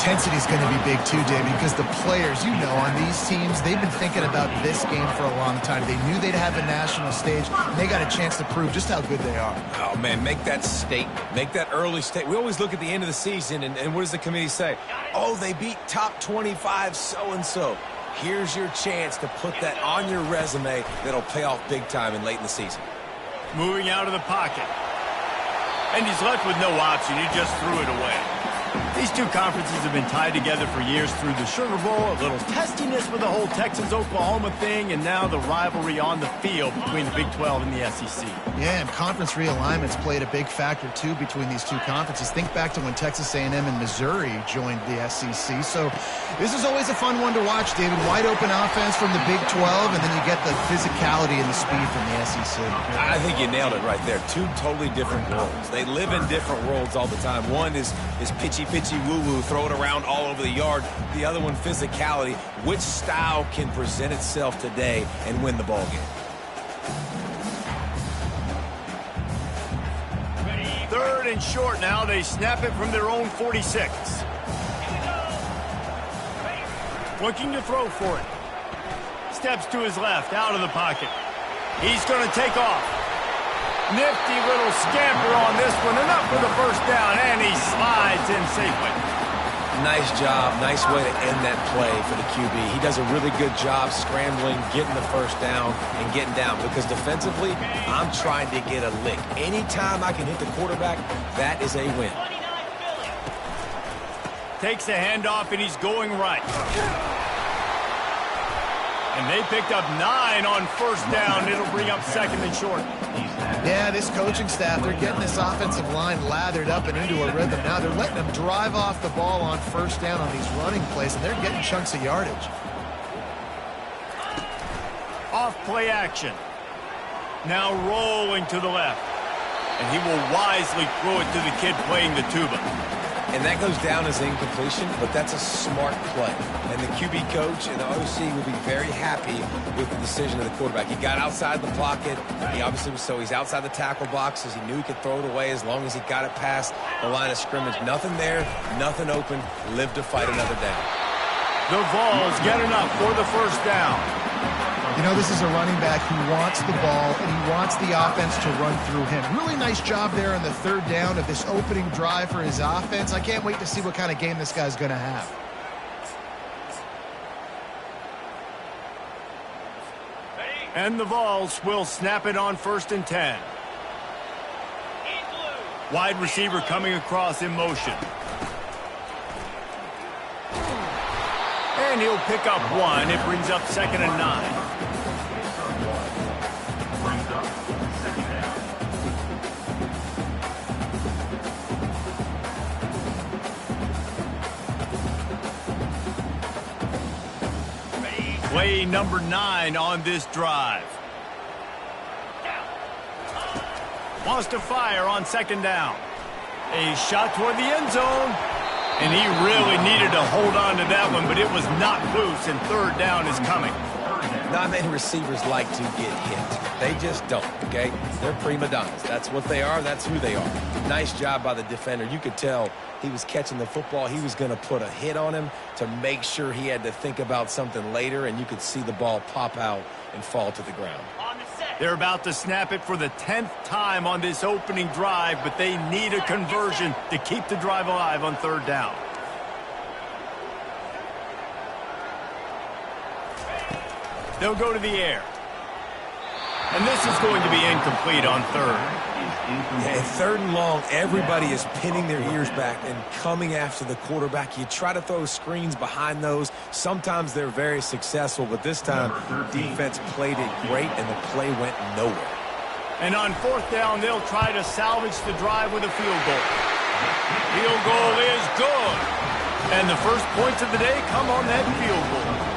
intensity is going to be big too, David, because the players, on these teams, they've been thinking about this game for a long time. They knew they'd have a national stage, and they got a chance to prove just how good they are. Oh, man, make that statement. Make that early statement. We always look at the end of the season, and what does the committee say? Oh, they beat top 25 so-and-so. Here's your chance to put that on your resume that'll pay off big time and late in the season. Moving out of the pocket. And he's left with no option. He just threw it away. These two conferences have been tied together for years through the Sugar Bowl, a little testiness with the whole Texas-Oklahoma thing, and now the rivalry on the field between the Big 12 and the SEC. Yeah, and conference realignments played a big factor, too, between these two conferences. Think back to when Texas A&M and Missouri joined the SEC. So this is always a fun one to watch, David. Wide-open offense from the Big 12, and then you get the physicality and the speed from the SEC. I think you nailed it right there. Two totally different worlds. They live in different worlds all the time. One is pitchy, woo-woo, throw it around all over the yard. The other one, physicality. Which style can present itself today and win the ball game? Third and short now. They snap it from their own 46. Looking to throw for it. Steps to his left, out of the pocket. He's going to take off. Nifty little scamper on this one. Enough for the first down, and he slides in safely. Nice job. Nice way to end that play for the QB. He does a really good job scrambling, getting the first down, and getting down. Because defensively, I'm trying to get a lick. Anytime I can hit the quarterback, that is a win. Takes a handoff, and he's going right. And they picked up 9 on first down. It'll bring up second and short. Yeah, this coaching staff, they're getting this offensive line lathered up and into a rhythm. Now they're letting them drive off the ball on first down on these running plays, and they're getting chunks of yardage. Off play action. Now rolling to the left. And he will wisely throw it to the kid playing the tuba. And that goes down as incompletion, but that's a smart play. And the QB coach and the OC will be very happy with the decision of the quarterback. He got outside the pocket. He obviously was he's outside the tackle boxes. He knew he could throw it away as long as he got it past the line of scrimmage. Nothing there, nothing open. Live to fight another down. The Vols get enough for the first down. This is a running back who wants the ball, and he wants the offense to run through him. Really nice job there on the third down of this opening drive for his offense. I can't wait to see what kind of game this guy's going to have. And the Vols will snap it on first and 10. Wide receiver coming across in motion. And he'll pick up 1. It brings up second and 9. Play number 9 on this drive. Wants to fire on second down. A shot toward the end zone. And he really needed to hold on to that one, but it was not loose, and third down is coming. Not many receivers like to get hit. They just don't, okay? They're prima donnas. That's what they are. That's who they are. Nice job by the defender. You could tell he was catching the football. He was going to put a hit on him to make sure he had to think about something later, and you could see the ball pop out and fall to the ground. They're about to snap it for the 10th time on this opening drive, but they need a conversion to keep the drive alive on third down. They'll go to the air. And this is going to be incomplete on third. Yeah, third and long, everybody is pinning their ears back and coming after the quarterback. You try to throw screens behind those. Sometimes they're very successful, but this time defense played it great and the play went nowhere. And on fourth down, they'll try to salvage the drive with a field goal. Field goal is good. And the first points of the day come on that field goal.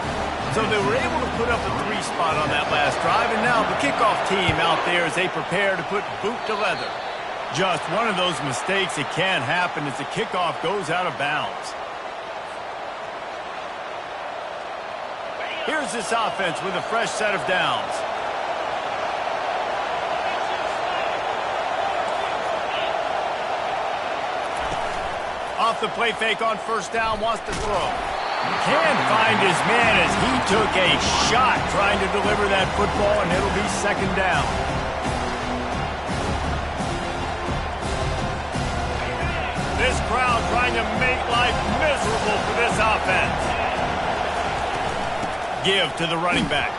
So they were able to put up a 3 spot on that last drive, and now the kickoff team out there as they prepare to put boot to leather. Just one of those mistakes that can happen as the kickoff goes out of bounds. Here's this offense with a fresh set of downs. Off off the play fake on first down, wants to throw. Can't find his man as he took a shot trying to deliver that football, and it'll be second down. This crowd trying to make life miserable for this offense. Give to the running back.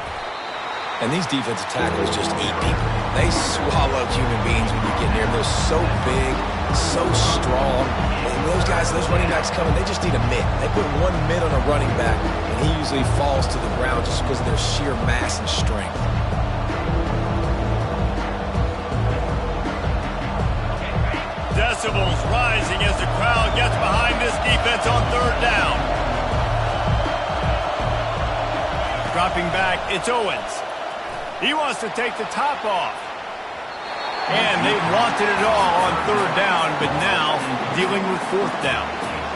And these defensive tackles just eat people. They swallow human beings when you get near them. They're so big, so strong. And those guys, those running backs coming, they just need a mid. They put one mid on a running back, and he usually falls to the ground just because of their sheer mass and strength. Decibels rising as the crowd gets behind this defense on third down. Dropping back, it's Owens. He wants to take the top off. And they wanted it all on third down, but now dealing with fourth down.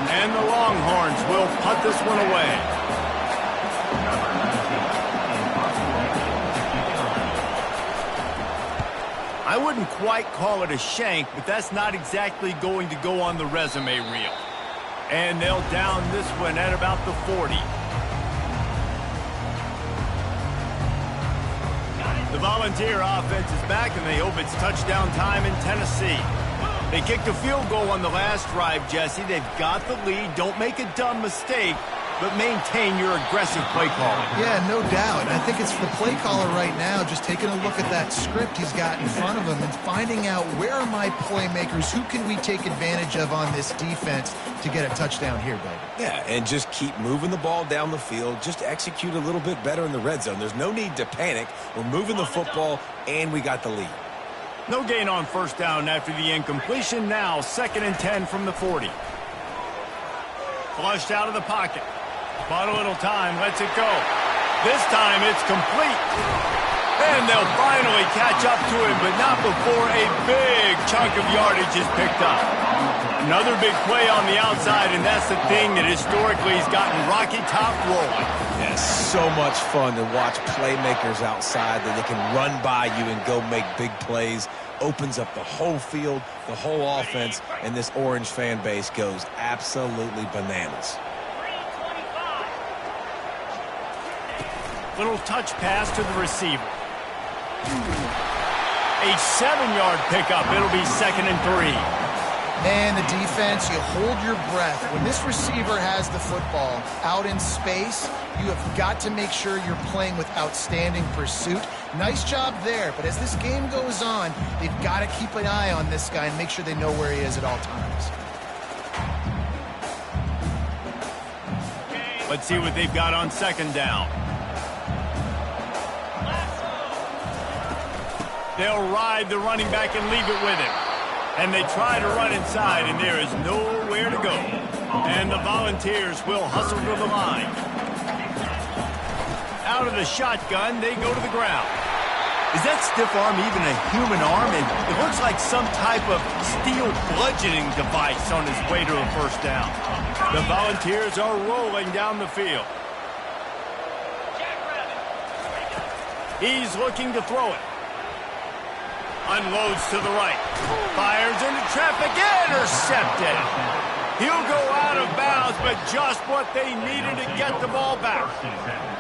And the Longhorns will punt this one away. I wouldn't quite call it a shank, but that's not exactly going to go on the resume reel. And they'll down this one at about the 40. The Volunteer offense is back, and they hope it's touchdown time in Tennessee. They kicked a field goal on the last drive, Jesse. They've got the lead. Don't make a dumb mistake, but maintain your aggressive play calling. Yeah, no doubt. I think it's the play caller right now just taking a look at that script he's got in front of him and finding out where are my playmakers, who can we take advantage of on this defense to get a touchdown here, David. Yeah, and just keep moving the ball down the field. Just execute a little bit better in the red zone. There's no need to panic. We're moving the football, and we got the lead. No gain on first down after the incompletion. Now 2nd and 10 from the 40. Flushed out of the pocket. Bought a little time, lets it go. This time it's complete. And they'll finally catch up to him, but not before a big chunk of yardage is picked up. Another big play on the outside, and that's the thing that historically has gotten Rocky Top rolling. Yeah, so much fun to watch playmakers outside that they can run by you and go make big plays. Opens up the whole field, the whole offense, and this Orange fan base goes absolutely bananas. Little touch pass to the receiver. A 7-yard pickup. It'll be 2nd and 3. Man, the defense, you hold your breath. When this receiver has the football out in space, you have got to make sure you're playing with outstanding pursuit. Nice job there, but as this game goes on, they've got to keep an eye on this guy and make sure they know where he is at all times. Let's see what they've got on 2nd down. They'll ride the running back and leave it with him. And they try to run inside, and there is nowhere to go. And the Volunteers will hustle to the line. Out of the shotgun, they go to the ground. Is that stiff arm even a human arm? It looks like some type of steel bludgeoning device on his way to a first down. The Volunteers are rolling down the field. He's looking to throw it. Unloads to the right. Fires into traffic. Intercepted. He'll go out of bounds, but just what they needed to get the ball back.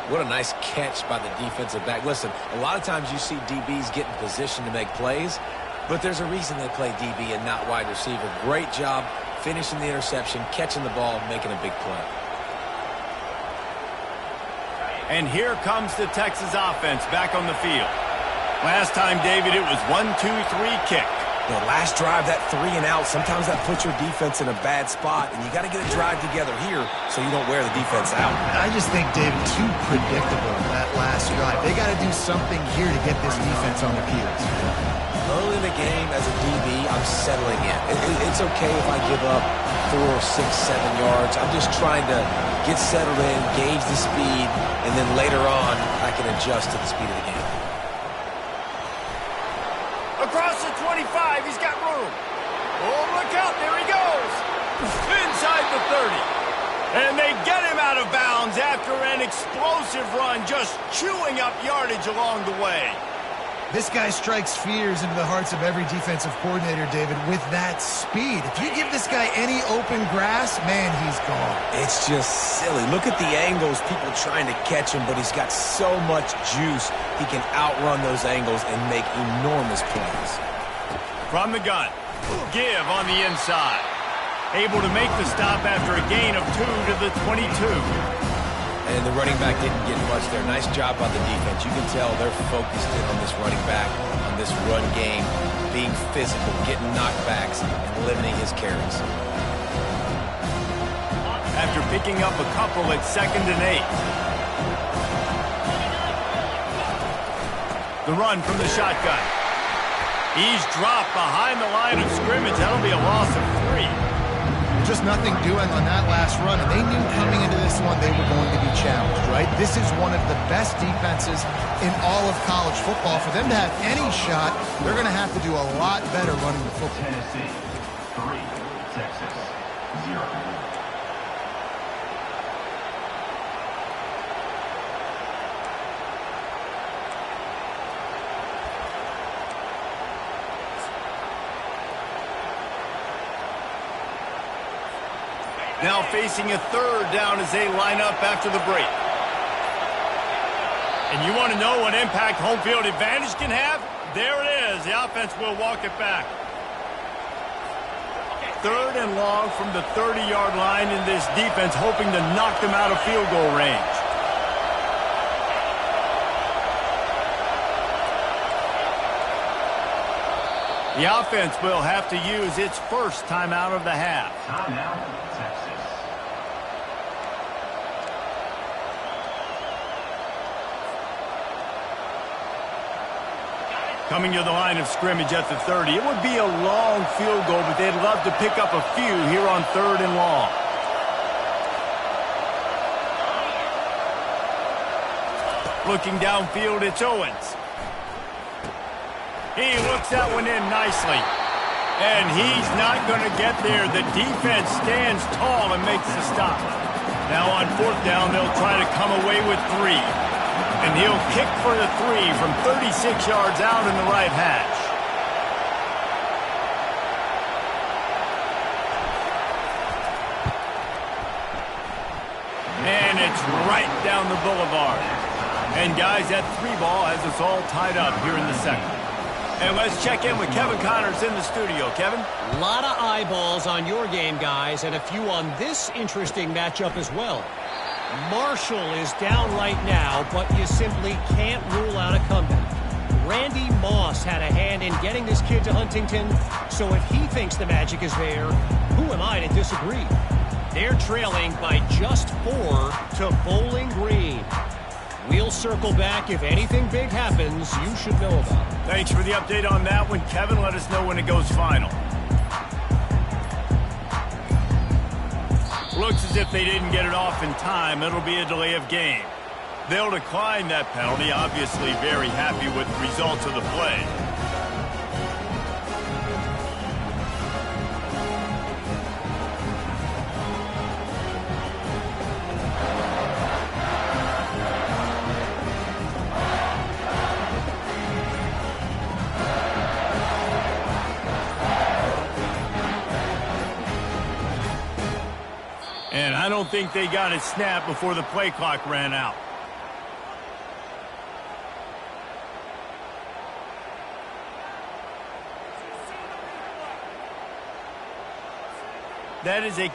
What a nice catch by the defensive back. Listen, a lot of times you see DBs get in position to make plays, but there's a reason they play DB and not wide receiver. Great job finishing the interception, catching the ball, making a big play. And here comes the Texas offense back on the field. Last time, David, it was 1-2-3 kick. The last drive, that 3 and out, sometimes that puts your defense in a bad spot, and you got to get a drive together here so you don't wear the defense out. I just think, David, too predictable that last drive. They got to do something here to get this defense on the heels. Early in the game, as a DB, I'm settling in. It's okay if I give up 4, 6, 7 yards. I'm just trying to get settled in, gauge the speed, and then later on, I can adjust to the speed of the game. Across the 25, he's got room. Oh, look out, there he goes. Inside the 30. And they get him out of bounds after an explosive run, just chewing up yardage along the way. This guy strikes fears into the hearts of every defensive coordinator, David, with that speed. If you give this guy any open grass, man, he's gone. It's just silly. Look at the angles, people trying to catch him, but he's got so much juice. He can outrun those angles and make enormous plays. From the gun, give on the inside. Able to make the stop after a gain of 2 to the 22. And the running back didn't get much there. Nice job by the defense. You can tell they're focused in on this running back, on this run game, being physical, getting knockbacks, and limiting his carries. After picking up a couple at 2nd and 8. The run from the shotgun. He's dropped behind the line of scrimmage. That'll be a loss of 3. Just nothing doing on that last run, and they knew coming into this one they were going to be challenged, right? This is one of the best defenses in all of college football. For them to have any shot, they're going to have to do a lot better running the football. Tennessee 3, Texas 0. Now facing a 3rd down as they line up after the break. And you want to know what impact home field advantage can have? There it is. The offense will walk it back. 3rd and long from the 30-yard line, in this defense hoping to knock them out of field goal range. The offense will have to use its first timeout of the half. Timeout, Texas. Coming to the line of scrimmage at the 30. It would be a long field goal, but they'd love to pick up a few here on 3rd and long. Looking downfield, it's Owens. He looks that one in nicely. And he's not going to get there. The defense stands tall and makes the stop. Now on 4th down, they'll try to come away with 3. And he'll kick for the 3 from 36 yards out in the right hash. And it's right down the boulevard. And guys, that 3 ball has us all tied up here in the 2nd. And let's check in with Kevin Connors in the studio. Kevin? A lot of eyeballs on your game, guys, and a few on this interesting matchup as well. Marshall is down right now, but you simply can't rule out a comeback. Randy Moss had a hand in getting this kid to Huntington, so if he thinks the magic is there, who am I to disagree? They're trailing by just 4 to Bowling Green. We'll circle back. If anything big happens, you should know about it. Thanks for the update on that one, Kevin. Let us know when it goes final. Looks as if they didn't get it off in time. It'll be a delay of game. They'll decline that penalty. Obviously very happy with the results of the play. And I don't think they got it snapped before the play clock ran out. That is a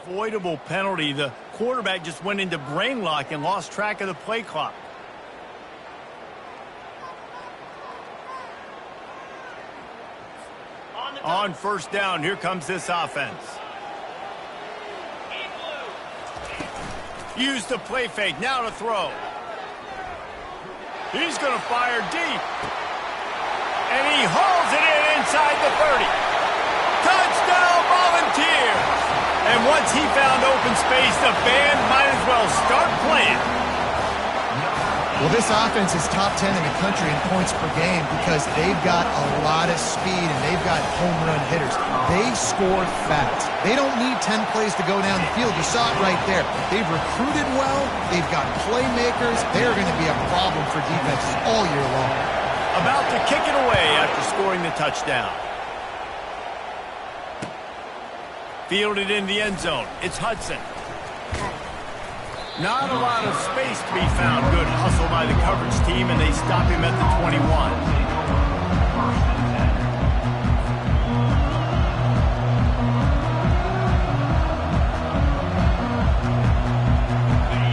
avoidable penalty. The quarterback just went into brain lock and lost track of the play clock. On first down, here comes this offense. Use the play fake, now to throw. He's going to fire deep. And he hauls it in inside the 30. Touchdown, Volunteers! And once he found open space, the band might as well start playing. Well, this offense is top 10 in the country in points per game because they've got a lot of speed and they've got home run hitters. They score fast. They don't need 10 plays to go down the field. You saw it right there. They've recruited well. They've got playmakers. They're going to be a problem for defenses all year long. About to kick it away after scoring the touchdown. Fielded in the end zone. It's Hudson. Not a lot of space to be found. Good hustle by the coverage team, and they stop him at the 21.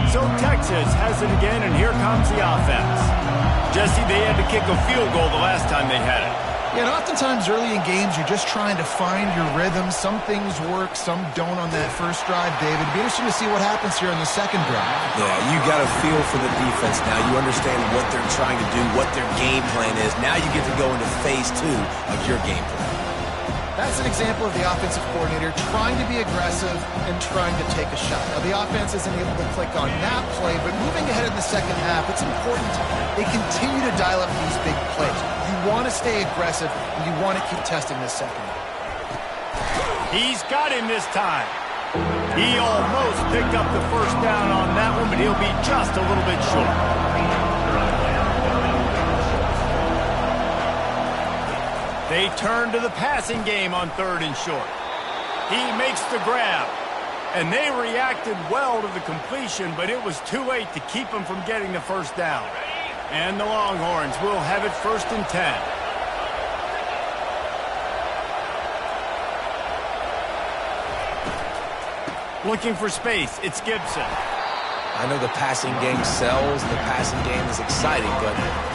So Texas has it again, and here comes the offense. Jesse, they had to kick a field goal the last time they had it. Yeah, and oftentimes early in games, you're just trying to find your rhythm. Some things work, some don't on that first drive, David. It'd be interesting to see what happens here in the second drive. Yeah, you got a feel for the defense now. You understand what they're trying to do, what their game plan is. Now you get to go into phase 2 of your game plan. That's an example of the offensive coordinator trying to be aggressive and trying to take a shot. Now, the offense isn't able to click on that play, but moving ahead in the second half, it's important they continue to dial up these big plays. You want to stay aggressive, and you want to keep testing this second. He's got him this time. He almost picked up the first down on that one, but he'll be just a little bit short. They turn to the passing game on 3rd and short. He makes the grab, and they reacted well to the completion, but it was too late to keep them from getting the first down. And the Longhorns will have it 1st and 10. Looking for space, it's Gibson. I know the passing game sells, the passing game is exciting, but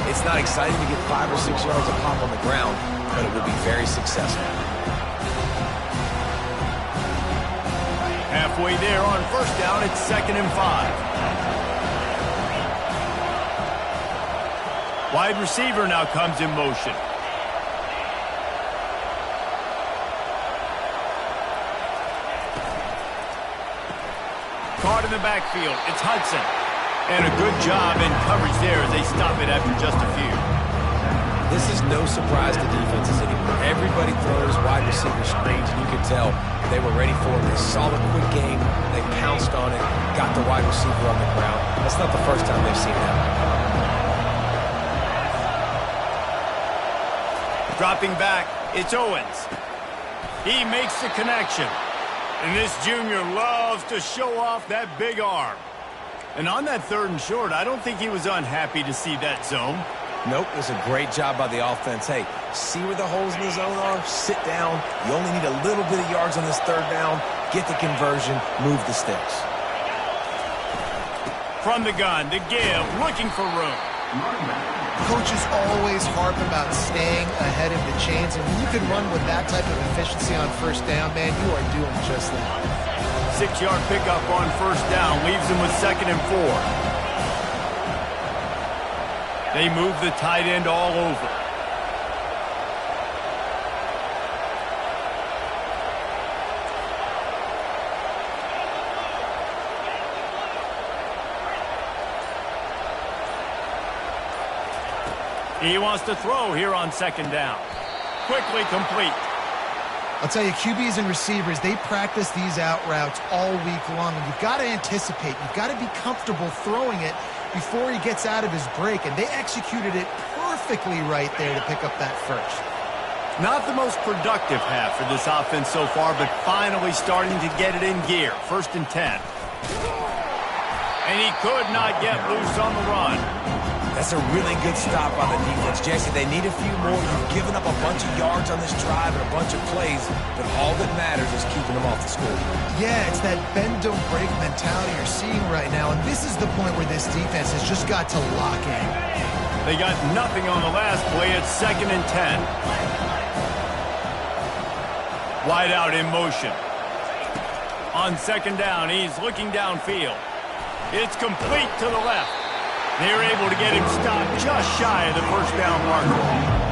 it's not exciting to get 5 or 6 yards a pop on the ground, but it will be very successful. Halfway there on first down, it's 2nd and 5. Wide receiver now comes in motion. Caught in the backfield, it's Hudson. And a good job in coverage there as they stop it after just a few. This is no surprise to defenses anymore. Everybody throws wide receiver screens, and you can tell they were ready for it. They saw the quick game, they pounced on it, got the wide receiver on the ground. That's not the first time they've seen that. Dropping back, it's Owens. He makes the connection. And this junior loves to show off that big arm. And on that 3rd and short, I don't think he was unhappy to see that zone. Nope, it was a great job by the offense. Hey, see where the holes in the zone are? Sit down. You only need a little bit of yards on this 3rd down. Get the conversion. Move the sticks. From the gun, to give, looking for room. Coaches always harp about staying ahead of the chains, and when you can run with that type of efficiency on first down, man, you are doing just that. 6-yard pickup on first down leaves them with 2nd and 4. They move the tight end all over. He wants to throw here on 2nd down. Quickly complete. I'll tell you, QBs and receivers, they practice these out routes all week long, and you've got to anticipate. You've got to be comfortable throwing it before he gets out of his break, and they executed it perfectly right there to pick up that first. Not the most productive half for this offense so far, but finally starting to get it in gear. 1st and 10. And he could not get loose on the run. That's a really good stop by the defense. Jesse, they need a few more. You've given up a bunch of yards on this drive and a bunch of plays, but all that matters is keeping them off the score. Yeah, it's that bend, don't break mentality you're seeing right now, and this is the point where this defense has just got to lock in. They got nothing on the last play. It's 2nd and 10. Wide out in motion. On 2nd down, he's looking downfield. It's complete to the left. They're able to get him stopped just shy of the first down marker.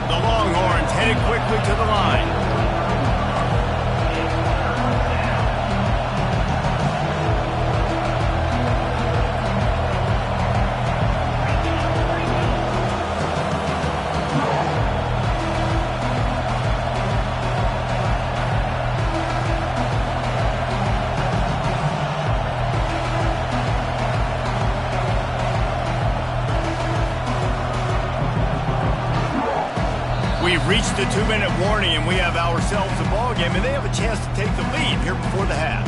The Longhorns headed quickly to the line. We've reached the 2-minute warning, and we have ourselves a ball game, and they have a chance to take the lead here before the half.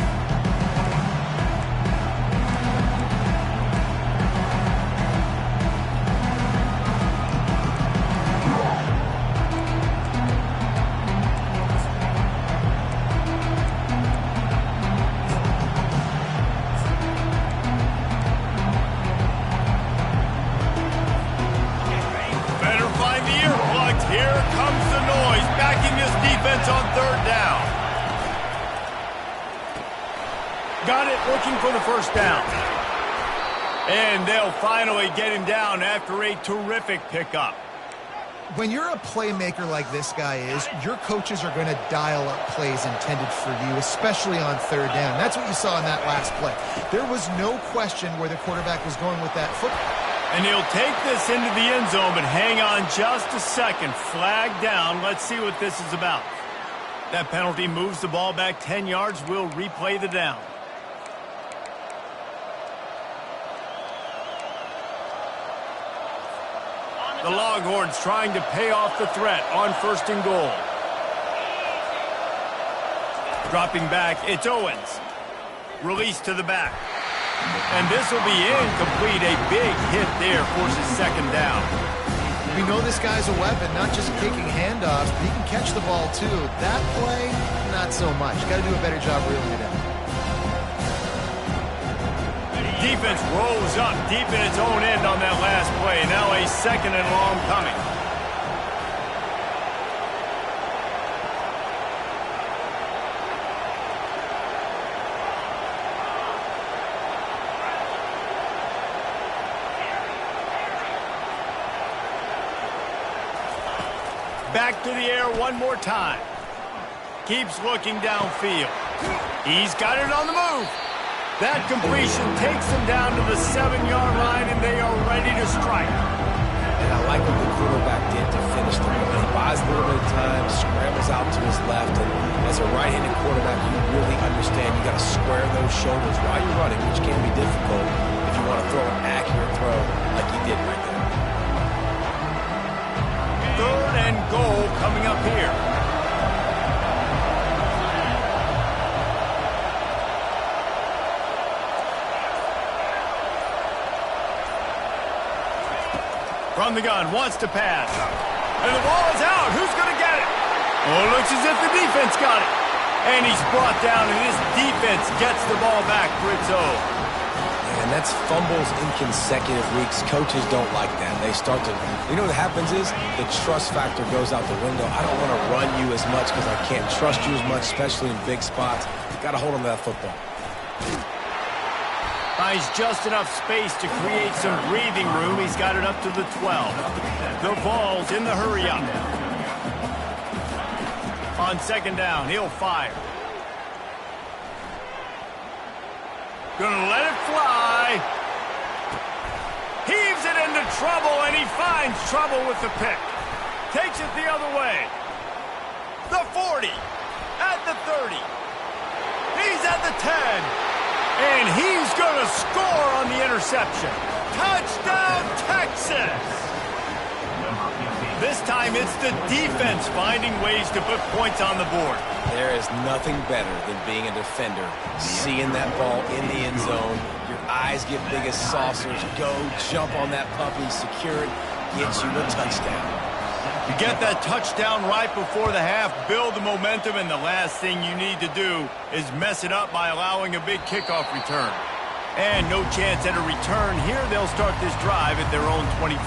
On 3rd down. Got it, looking for the first down. And they'll finally get him down after a terrific pickup. When you're a playmaker like this guy is, your coaches are going to dial up plays intended for you, especially on 3rd down. That's what you saw in that last play. There was no question where the quarterback was going with that football. And he'll take this into the end zone, but hang on just a second. Flag down. Let's see what this is about. That penalty moves the ball back 10 yards. We'll replay the down. The Longhorns trying to pay off the threat on 1st and goal. Dropping back, it's Owens. Release to the back. And this will be incomplete. A big hit there forces 2nd down. We know this guy's a weapon, not just kicking handoffs, but he can catch the ball too. That play, not so much. Got to do a better job reeling it in. Defense rolls up deep in its own end on that last play. Now a 2nd and long coming. Back to the air one more time. Keeps looking downfield. He's got it on the move. That completion takes him down to the 7-yard line, and they are ready to strike. And I like what the quarterback did to finish the play. He buys a little bit of time, scrambles out to his left, and as a right-handed quarterback, you really understand you got to square those shoulders while you're running, which can be difficult if you want to throw an accurate throw like he did right there. 3rd and goal coming up here. From the gun, wants to pass. And the ball is out. Who's going to get it? Oh, it looks as if the defense got it. And he's brought down, and this defense gets the ball back for its own. And that's fumbles in consecutive weeks. Coaches don't like that. They start to, you know what happens is the trust factor goes out the window. I don't want to run you as much because I can't trust you as much, especially in big spots. Got to hold on to that football. Finds just enough space to create some breathing room. He's got it up to the 12. The ball's in the hurry up. On 2nd down, he'll fire. Gonna let it fly. Heaves it into trouble, and he finds trouble with the pick. Takes it the other way. The 40. At the 30. He's at the 10. And he's gonna score on the interception. Touchdown, Texas! This time it's the defense finding ways to put points on the board. There is nothing better than being a defender. Seeing that ball in the end zone, your eyes get big as saucers. Go, jump on that puppy, secure it, get you a touchdown. You get that touchdown right before the half, build the momentum, and the last thing you need to do is mess it up by allowing a big kickoff return. And no chance at a return here. They'll start this drive at their own 25.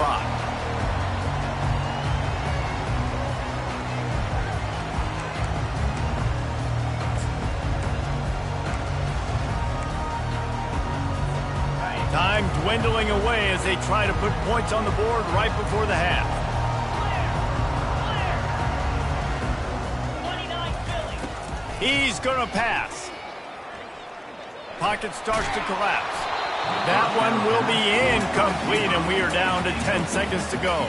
Time dwindling away as they try to put points on the board right before the half. He's going to pass. Pocket starts to collapse. That one will be incomplete, and we are down to 10 seconds to go.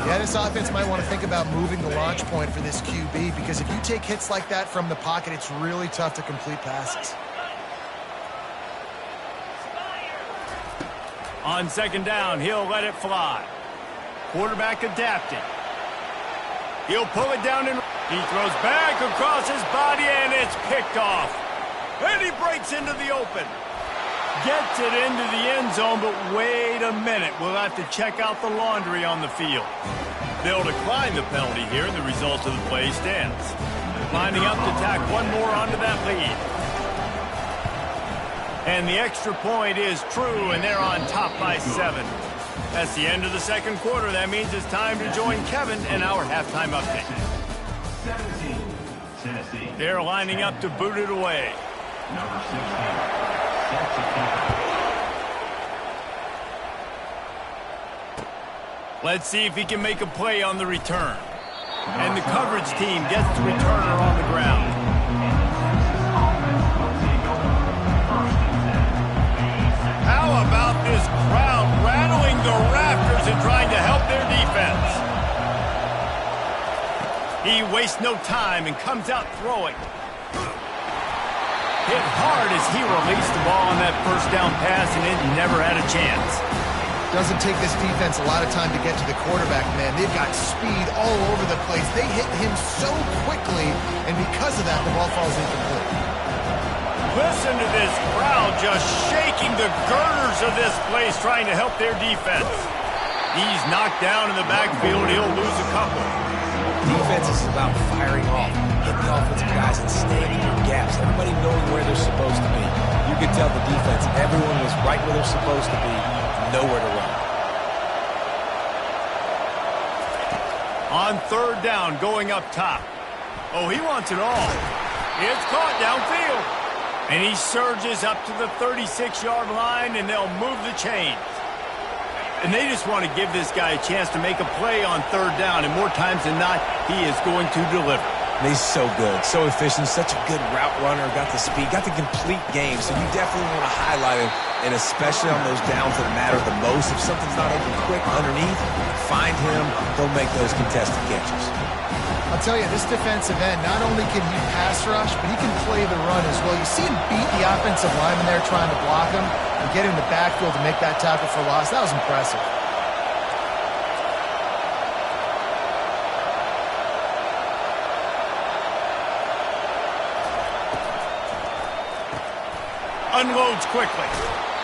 Yeah, this offense might want to think about moving the launch point for this QB, because if you take hits like that from the pocket, it's really tough to complete passes. On second down, he'll let it fly. Quarterback adapting. He'll pull it down and he throws back across his body, and it's picked off. And he breaks into the open. Gets it into the end zone, but wait a minute. We'll have to check out the laundry on the field. They'll decline the penalty here, and the result of the play stands. Lining up to tack one more onto that lead. And the extra point is true, and they're on top by 7. That's the end of the second quarter. That means it's time to join Kevin in our halftime update. 17, Tennessee. They're lining up to boot it away. Number 16, set to kick. Let's see if he can make a play on the return. And the coverage team gets the returner on the ground. How about this crowd rattling the rafters and trying to help their defense? He wastes no time and comes out throwing. Hit hard as he released the ball on that first down pass, and it never had a chance. Doesn't take this defense a lot of time to get to the quarterback, man. They've got speed all over the place. They hit him so quickly, and because of that, the ball falls incomplete. Listen to this crowd just shaking the girders of this place, trying to help their defense. He's knocked down in the backfield. He'll lose a couple. Defense is about firing off, hitting the offensive guys and staying in their gaps. Everybody knowing where they're supposed to be. You could tell the defense, everyone was right where they're supposed to be, nowhere to run. On third down, going up top. Oh, he wants it all. It's caught downfield. And he surges up to the 36-yard line, and they'll move the chains. And they just want to give this guy a chance to make a play on third down, and more times than not, he is going to deliver. And he's so good, so efficient, such a good route runner, got the speed, got the complete game, so you definitely want to highlight him, and especially on those downs that matter the most. If something's not open quick underneath, find him, he'll make those contested catches. I'll tell you, this defensive end, not only can he pass rush, but he can play the run as well. You see him beat the offensive lineman there trying to block him and get him in the backfield to make that tackle for loss. That was impressive. Unloads quickly.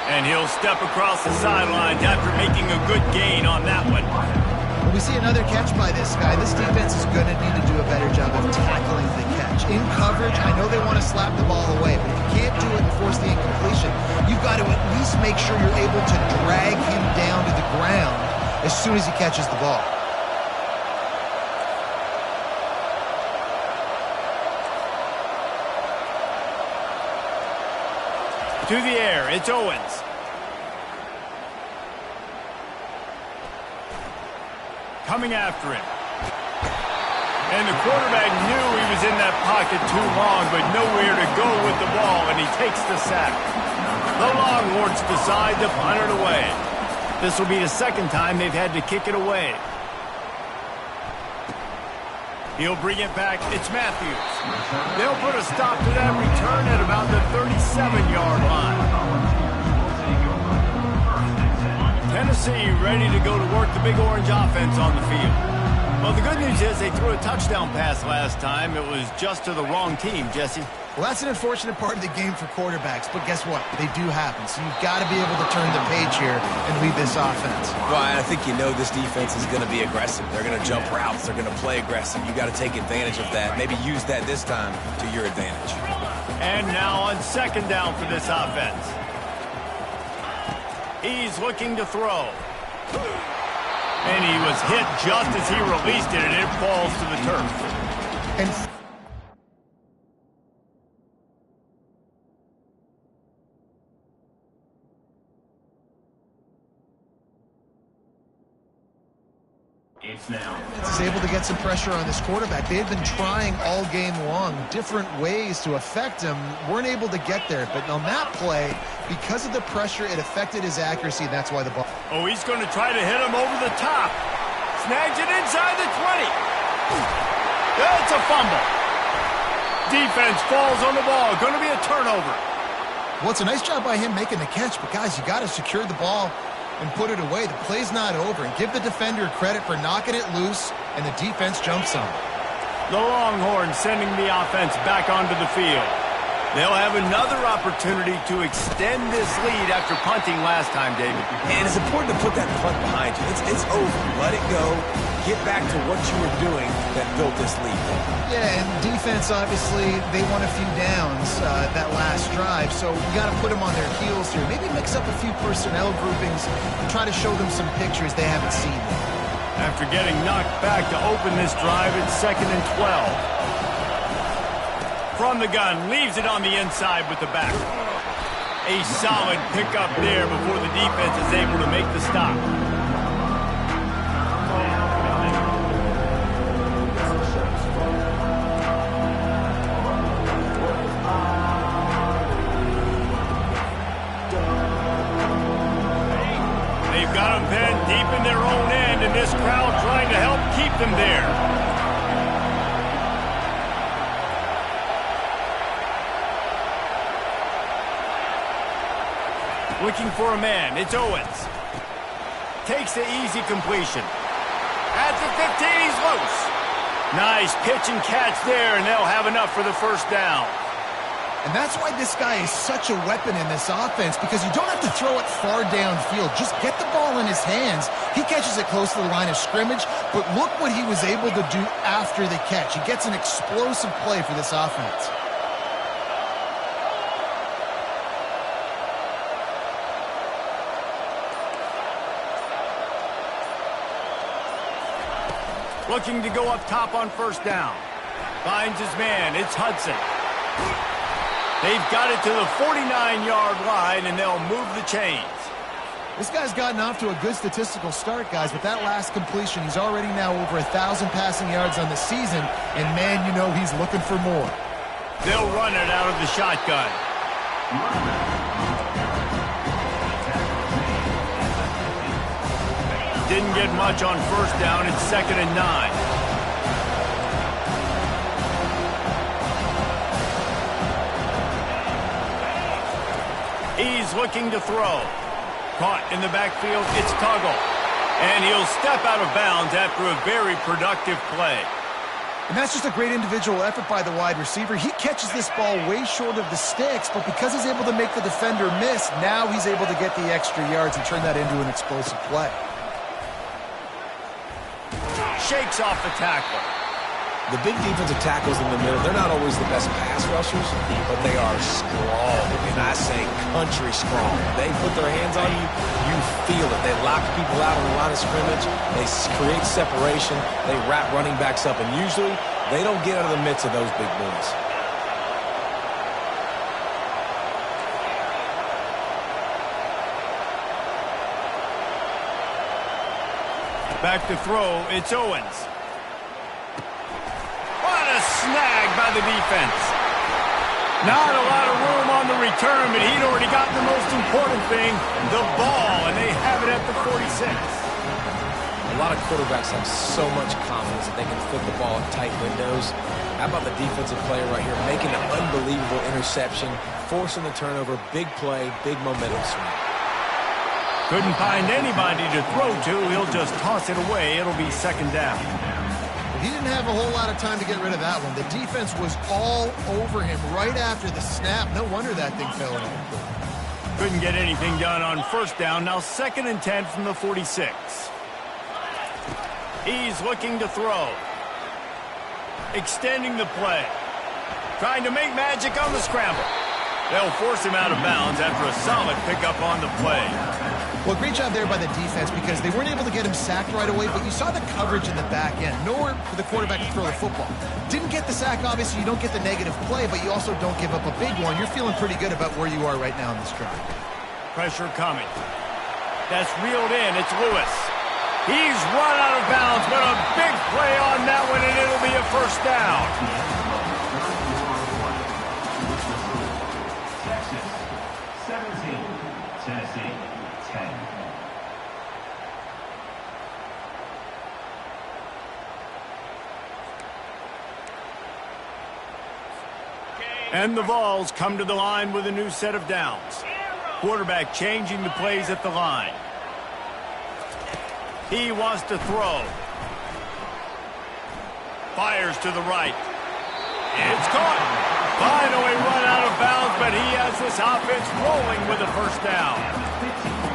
And he'll step across the sidelines after making a good gain on that one. When we see another catch by this guy, this defense is going to need to do a better job of tackling the catch. In coverage, I know they want to slap the ball away, but if you can't do it and force the incompletion, you've got to at least make sure you're able to drag him down to the ground as soon as he catches the ball. To the air, it's Owens. Coming after him. And the quarterback knew he was in that pocket too long, but nowhere to go with the ball, and he takes the sack. The Longhorns decide to punt it away. This will be the second time they've had to kick it away. He'll bring it back. It's Matthews. They'll put a stop to that return at about the 37-yard line. see ready to go to work the Big Orange offense on the field. Well, the good news is they threw a touchdown pass last time. It was just to the wrong team, Jesse. Well, that's an unfortunate part of the game for quarterbacks, but guess what? They do happen, so you've got to be able to turn the page here and lead this offense. Well, I think you know this defense is going to be aggressive. They're going to jump routes. They're going to play aggressive. You got to take advantage of that. Maybe use that this time to your advantage. And now on second down for this offense. He's looking to throw. And he was hit just as he released it, and it falls to the turf. And It's now. is able to get some pressure on this quarterback. They've been trying all game long different ways to affect him. Weren't able to get there, but on that play, because of the pressure, it affected his accuracy, and that's why the ball. Oh, he's going to try to hit him over the top. Snags it inside the 20. That's a fumble. Defense falls on the ball. Going to be a turnover. Well, it's a nice job by him making the catch, but guys, you got to secure the ball and put it away. The play's not over, and give the defender credit for knocking it loose, and the defense jumps on it. The Longhorns sending the offense back onto the field. They'll have another opportunity to extend this lead after punting last time, David. And it's important to put that punt behind you. It's over. Let it go. Get back to what you were doing that built this lead. Yeah, and defense, obviously, they won a few downs that last drive, so we got to put them on their heels here. Maybe mix up a few personnel groupings and try to show them some pictures they haven't seen yet. After getting knocked back to open this drive, it's 2nd and 12. From the gun, leaves it on the inside with the back. A solid pickup there before the defense is able to make the stop. They've got them pinned deep in their own end, and this crowd trying to help keep them there. Looking for a man. It's Owens. Takes the easy completion. At the 15, he's loose. Nice pitch and catch there, and they'll have enough for the first down. And that's why this guy is such a weapon in this offense, because you don't have to throw it far downfield. Just get the ball in his hands. He catches it close to the line of scrimmage, but look what he was able to do after the catch. He gets an explosive play for this offense. Looking to go up top on first down. Finds his man. It's Hudson. They've got it to the 49-yard line, and they'll move the chains. This guy's gotten off to a good statistical start, guys, but that last completion, he's already now over 1,000 passing yards on the season, and man, you know he's looking for more. They'll run it out of the shotgun. Didn't get much on first down. It's 2nd and 9. He's looking to throw. Caught in the backfield. It's Tuggle. And he'll step out of bounds after a very productive play. And that's just a great individual effort by the wide receiver. He catches this ball way short of the sticks, but because he's able to make the defender miss, now he's able to get the extra yards and turn that into an explosive play. Shakes off the tackle. The big defensive tackles in the middle, they're not always the best pass rushers, but they are strong, and I say country strong. They put their hands on you, you feel it. They lock people out on the line of scrimmage. They create separation. They wrap running backs up, and usually they don't get out of the midst of those big boys. Back to throw, it's Owens. What a snag by the defense. Not a lot of room on the return, but he'd already gotten the most important thing, the ball, and they have it at the 46. A lot of quarterbacks have so much confidence that they can fit the ball in tight windows. How about the defensive player right here making an unbelievable interception, forcing the turnover, big play, big momentum swing. Couldn't find anybody to throw to. He'll just toss it away. It'll be second down. He didn't have a whole lot of time to get rid of that one. The defense was all over him right after the snap. No wonder that thing fell incomplete. Couldn't get anything done on first down. Now 2nd and 10 from the 46. He's looking to throw. Extending the play. Trying to make magic on the scramble. They'll force him out of bounds after a solid pickup on the play. Well, great job there by the defense because they weren't able to get him sacked right away, but you saw the coverage in the back end. Nowhere for the quarterback to throw the football. Didn't get the sack, obviously. You don't get the negative play, but you also don't give up a big one. You're feeling pretty good about where you are right now in this drive. Pressure coming. That's reeled in. It's Lewis. He's run out of bounds, but a big play on that one, and it'll be a first down. Texas 17, Tennessee 10. And the Vols come to the line with a new set of downs. Quarterback changing the plays at the line. He wants to throw. Fires to the right. It's caught. Finally run out of bounds, but he has this offense rolling with a first down.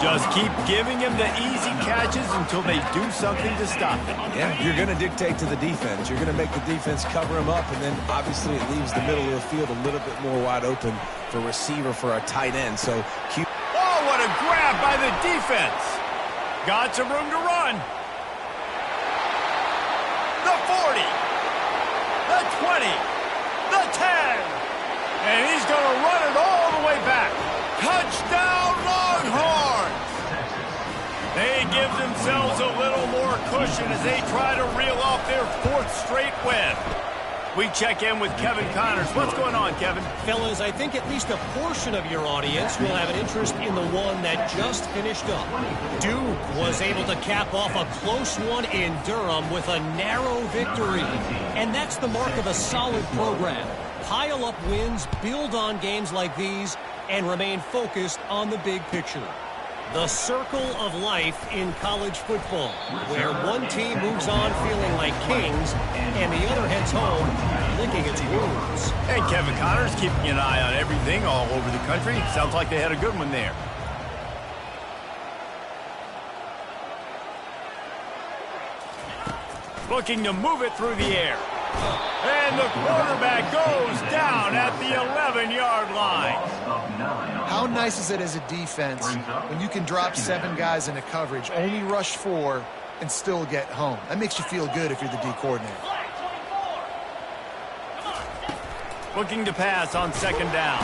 Just keep giving him the easy catches until they do something to stop it. Yeah, you're going to dictate to the defense. You're going to make the defense cover him up, and then obviously it leaves the middle of the field a little bit more wide open for receiver for a tight end. So, oh, what a grab by the defense. Got some room to run. The 40. The 20. The 10. And he's going to run it all the way back. Touchdown, Longhorns. They give themselves a little more cushion as they try to reel off their 4th straight win. We check in with Kevin Connors. What's going on, Kevin? Fellas, I think at least a portion of your audience will have an interest in the one that just finished up. Duke was able to cap off a close one in Durham with a narrow victory. And that's the mark of a solid program. Pile up wins, build on games like these, and remain focused on the big picture. The circle of life in college football, where one team moves on feeling like kings and the other heads home licking its wounds. And Kevin Connors keeping an eye on everything all over the country. Sounds like they had a good one there. Looking to move it through the air. And the quarterback goes down at the 11-yard line. How nice is it as a defense when you can drop 7 guys into coverage, only rush 4, and still get home? That makes you feel good if you're the D coordinator. Looking to pass on 2nd down.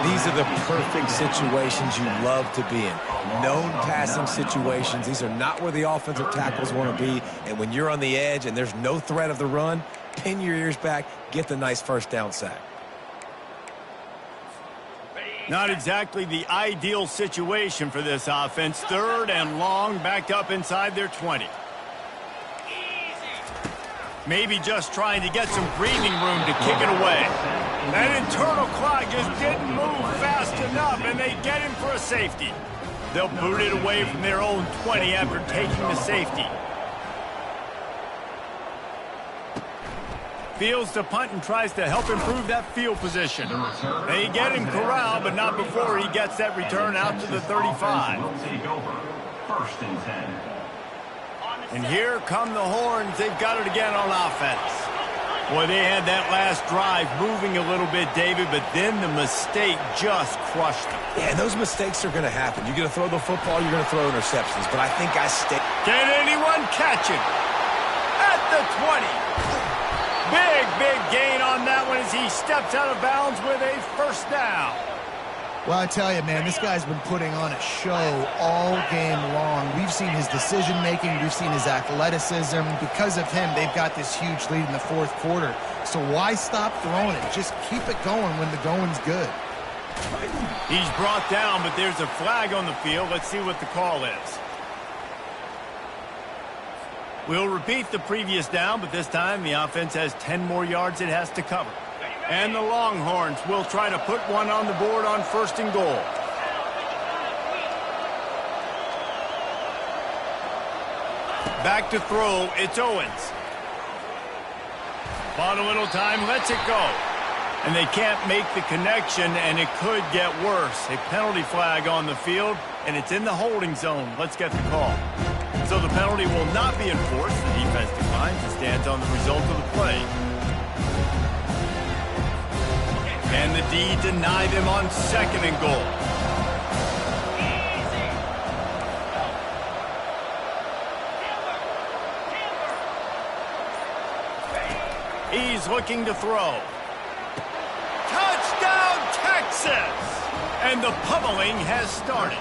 these are the perfect situations you love to be in. Known passing situations. These are not where the offensive tackles want to be. And when you're on the edge and there's no threat of the run, pin your ears back, get the nice first down sack. Not exactly the ideal situation for this offense. 3rd and long, backed up inside their 20. Maybe just trying to get some breathing room to kick it away. That internal clock just didn't move fast enough, and they get him for a safety. They'll boot it away from their own 20 after taking the safety. Fields to punt and tries to help improve that field position. They get him corralled, but not before he gets that return out to the 35. First and 10. And here come the Horns. They've got it again on offense. Boy, they had that last drive moving a little bit, David, but then the mistake just crushed them. Yeah, those mistakes are going to happen. You're going to throw the football, you're going to throw interceptions, but I think I stay. Can anyone catch him? At the 20. Big gain on that one as he steps out of bounds with a first down. Well, I tell you, man, this guy's been putting on a show all game long. We've seen his decision-making. We've seen his athleticism. Because of him, they've got this huge lead in the 4th quarter. So why stop throwing it? Just keep it going when the going's good. He's brought down, but there's a flag on the field. Let's see what the call is. We'll repeat the previous down, but this time the offense has 10 more yards it has to cover. And the Longhorns will try to put one on the board on 1st and goal. Back to throw, it's Owens. Bought a little time, lets it go. And they can't make the connection, and it could get worse. A penalty flag on the field, and it's in the holding zone. Let's get the call. So the penalty will not be enforced. The defense declines and stands on the result of the play. And the D denied him on 2nd and goal. He's looking to throw. Touchdown, Texas! And the pummeling has started.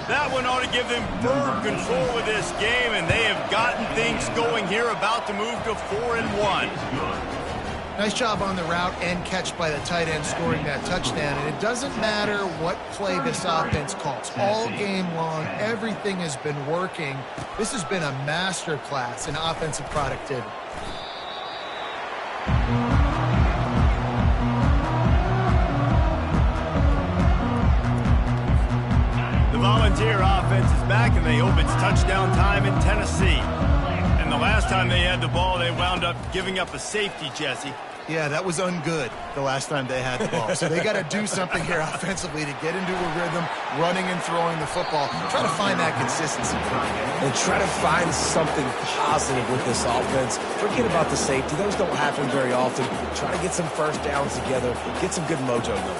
That one ought to give them firm control of this game, and they have gotten things going here, about to move to 4-1. Nice job on the route and catch by the tight end scoring that touchdown. And it doesn't matter what play this offense calls. All game long, everything has been working. This has been a master class in offensive productivity. The Volunteer offense is back, and they hope it's touchdown time in Tennessee. And the last time they had the ball, they wound up giving up a safety, Jesse. Yeah, that was ungood the last time they had the ball. So they got to do something here offensively to get into a rhythm, running and throwing the football. Try to find that consistency. And try to find something positive with this offense. Forget about the safety. Those don't happen very often. Try to get some first downs together. Get some good mojo going.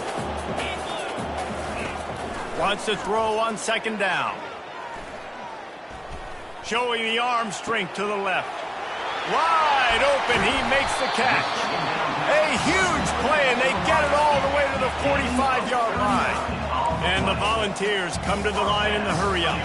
Wants to throw on 2nd down. Showing the arm strength to the left. Wide open, he makes the catch. A huge play, and they get it all the way to the 45-yard line. And the Volunteers come to the line in the hurry-up.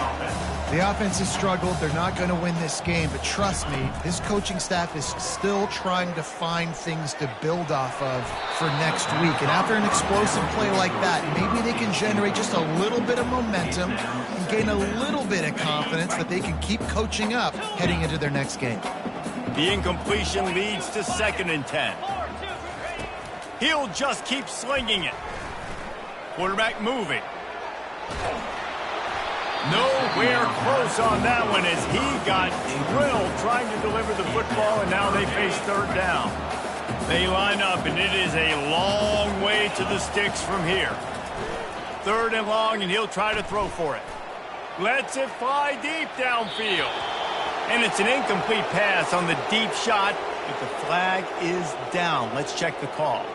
The offense has struggled. They're not going to win this game, but trust me, this coaching staff is still trying to find things to build off of for next week. And after an explosive play like that, maybe they can generate just a little bit of momentum and gain a little bit of confidence that they can keep coaching up heading into their next game. The incompletion leads to 2nd and 10. He'll just keep slinging it. Quarterback moving. Nowhere close on that one as he got drilled trying to deliver the football, and now they face 3rd down. They line up, and it is a long way to the sticks from here. 3rd and long, and he'll try to throw for it. Lets it fly deep downfield. And it's an incomplete pass on the deep shot, but the flag is down. Let's check the call.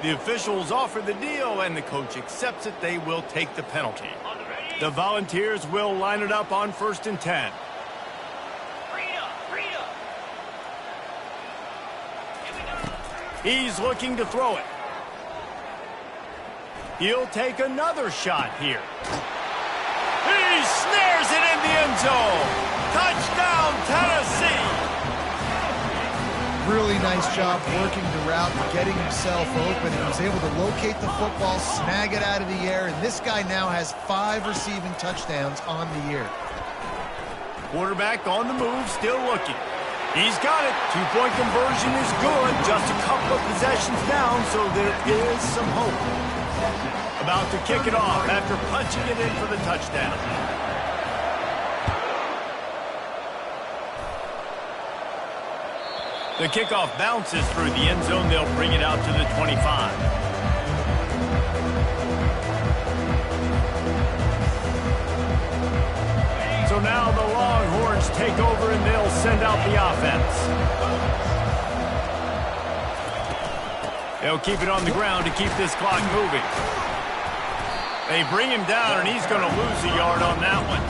The officials offer the deal, and the coach accepts it. They will take the penalty. The Volunteers will line it up on 1st and 10. He's looking to throw it. He'll take another shot here. He snares it in the end zone. Touchdown, Tennessee! Really nice job working the route and getting himself open. He was able to locate the football, snag it out of the air, and this guy now has 5 receiving touchdowns on the year. Quarterback on the move, still looking. He's got it. 2-point conversion is good. Just a couple of possessions down, so there is some hope. About to kick it off after punching it in for the touchdown. The kickoff bounces through the end zone. They'll bring it out to the 25. So now the Longhorns take over, and they'll send out the offense. They'll keep it on the ground to keep this clock moving. They bring him down, and he's going to lose a yard on that one.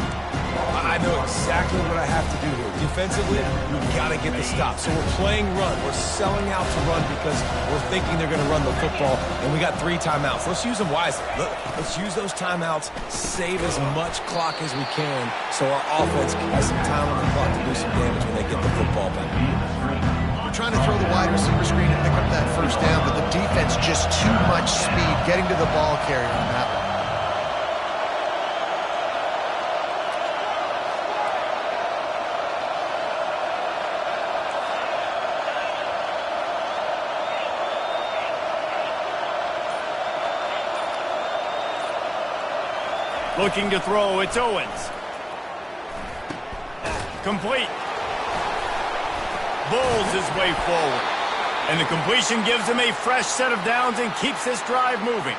I know exactly what I have to do here. Defensively, we've got to get the stop. So we're playing run. We're selling out to run because we're thinking they're going to run the football, and we got 3 timeouts. Let's use them wisely. Let's use those timeouts, save as much clock as we can so our offense has some time on the clock to do some damage when they get the football back. We're trying to throw the wide receiver screen and pick up that 1st down, but the defense just too much speed getting to the ball carrier on that one. Looking to throw, it's Owens. Complete. Bowls his way forward. And the completion gives him a fresh set of downs and keeps this drive moving.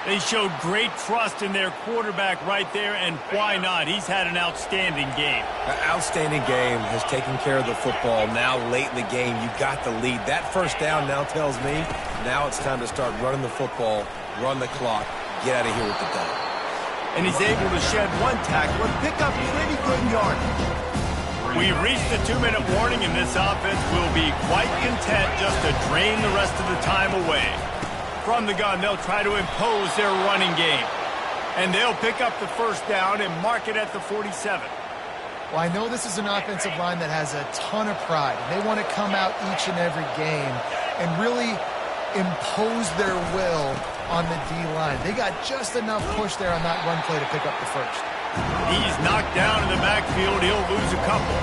They showed great trust in their quarterback right there, and why not? He's had an outstanding game. An outstanding game, has taken care of the football. Now late in the game, you got the lead. That first down now tells me now it's time to start running the football, run the clock, get out of here with the dub. And he's able to shed one tackle and pick up pretty good yardage. We've reached the 2-minute warning, and this offense will be quite content just to drain the rest of the time away. From the gun, they'll try to impose their running game. And they'll pick up the first down and mark it at the 47. Well, I know this is an offensive line that has a ton of pride. They want to come out each and every game and really impose their will on the D-line. They got just enough push there on that run play to pick up the first. He's knocked down in the backfield. He'll lose a couple.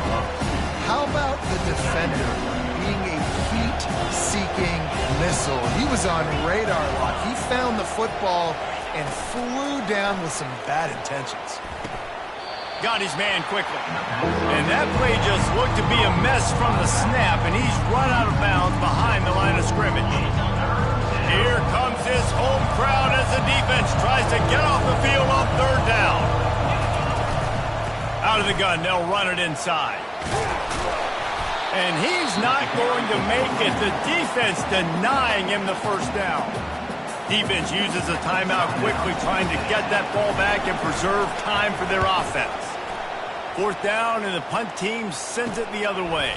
How about the defender being a heat-seeking missile? He was on radar lock. He found the football and flew down with some bad intentions. Got his man quickly. And that play just looked to be a mess from the snap, and he's run out of bounds behind the line of scrimmage. Here comes his home crowd as the defense tries to get off the field on third down. Out of the gun, they'll run it inside. And he's not going to make it. The defense denying him the first down. Defense uses a timeout quickly, trying to get that ball back and preserve time for their offense. Fourth down, and the punt team sends it the other way.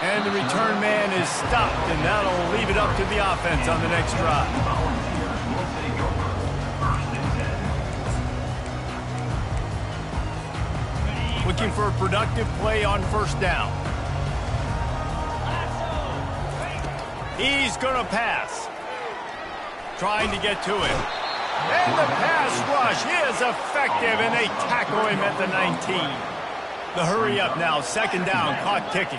And the return man is stopped, and that'll leave it up to the offense on the next drive. Looking for a productive play on first down. He's going to pass. Trying to get to him. And the pass rush is effective, and they tackle him at the 19. The hurry up now, second down, clock ticking.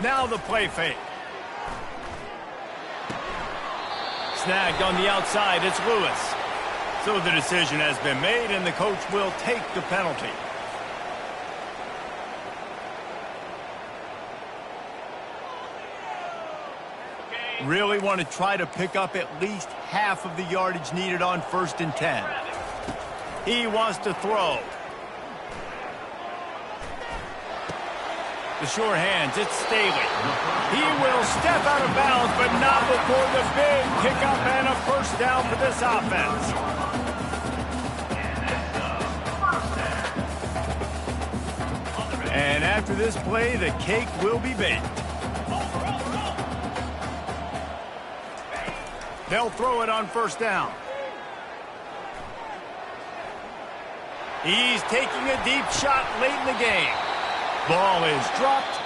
Now the play fake. Snagged on the outside, it's Lewis. So the decision has been made, and the coach will take the penalty. Really want to try to pick up at least half of the yardage needed on 1st and 10. He wants to throw. The sure hands, it's Staley. He will step out of bounds, but not before the big pickup and a first down for this offense. And after this play, the cake will be baked. They'll throw it on first down. He's taking a deep shot late in the game. Ball is dropped,